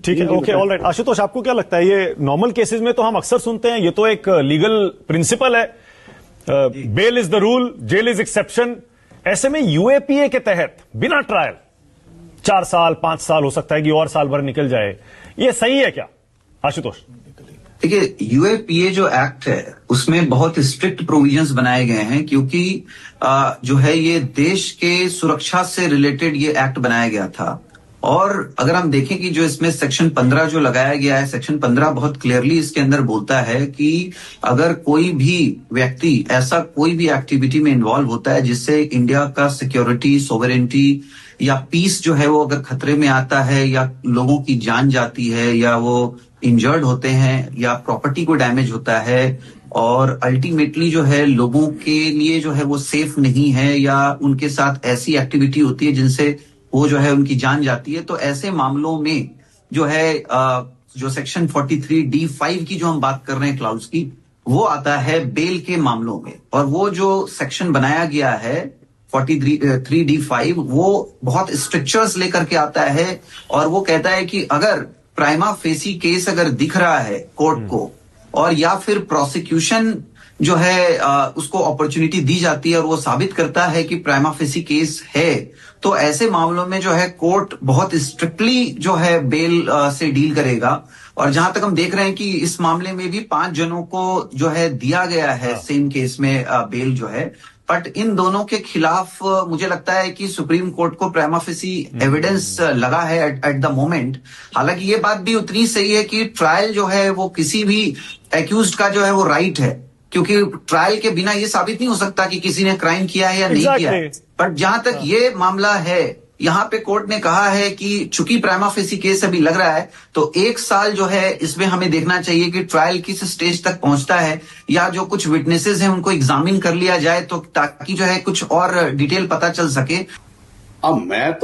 ठीक है, okay, all right. Ashutosh, आपको क्या लगता है, ये नॉर्मल केसेस में तो हम अक्सर सुनते हैं, ये तो एक लीगल प्रिंसिपल है, bail is the rule, jail is exception. ऐसे में यूएपीए के तहत बिना ट्रायल 4 साल 5 साल, हो सकता है कि और साल भर निकल जाए, ये सही है क्या आशुतोष? देखिए, यूएपीए जो एक्ट है उसमें बहुत स्ट्रिक्ट प्रोविजंस बनाए गए हैं, क्योंकि जो है ये देश के सुरक्षा से रिलेटेड ये एक्ट बनाया गया था। और अगर हम देखें कि जो इसमें सेक्शन 15 जो लगाया गया है, सेक्शन 15 बहुत क्लियरली इसके अंदर बोलता है कि अगर कोई भी व्यक्ति ऐसा कोई भी एक्टिविटी में इन्वॉल्व होता है जिससे इंडिया का सिक्योरिटी, सोवरेनिटी या पीस जो है वो अगर खतरे में आता है, या लोगों की जान जाती है, या वो इंजर्ड होते हैं, या प्रॉपर्टी को डैमेज होता है, और अल्टीमेटली जो है लोगों के लिए जो है वो सेफ नहीं है, या उनके साथ ऐसी एक्टिविटी होती है जिनसे वो जो है उनकी जान जाती है, तो ऐसे मामलों में जो है जो सेक्शन 43D5 की जो हम बात कर रहे हैं क्लाउज की, वो आता है बेल के मामलों में। और वो जो सेक्शन बनाया गया है 43D5, वो बहुत स्ट्रिक्चर्स लेकर के आता है, और वो कहता है कि अगर प्राइमा फेसी केस अगर दिख रहा है कोर्ट को, और या फिर प्रोसिक्यूशन जो है उसको अपॉर्चुनिटी दी जाती है और वो साबित करता है कि प्राइमा फेसी केस है, तो ऐसे मामलों में जो है कोर्ट बहुत स्ट्रिक्टली जो है बेल से डील करेगा। और जहां तक हम देख रहे हैं कि इस मामले में भी 5 जनों को जो है दिया गया है सेम केस में बेल जो है, बट इन दोनों के खिलाफ मुझे लगता है कि सुप्रीम कोर्ट को प्राइमा फेसी एविडेंस लगा है एट द मोमेंट। हालांकि ये बात भी उतनी सही है कि ट्रायल जो है वो किसी भी एक्यूज्ड का जो है वो राइट है, क्योंकि ट्रायल के बिना ये साबित नहीं हो सकता कि किसी ने क्राइम किया है या नहीं किया है। बट जहां तक ये मामला है, यहाँ पे कोर्ट ने कहा है कि चूंकि प्राइमा फेसी केस अभी लग रहा है, तो 1 साल जो है इसमें हमें देखना चाहिए कि ट्रायल किस स्टेज तक पहुंचता है, या जो कुछ विटनेसेस हैं उनको एग्जामिन कर लिया जाए, तो ताकि जो है कुछ और डिटेल पता चल सके। अब मैं तो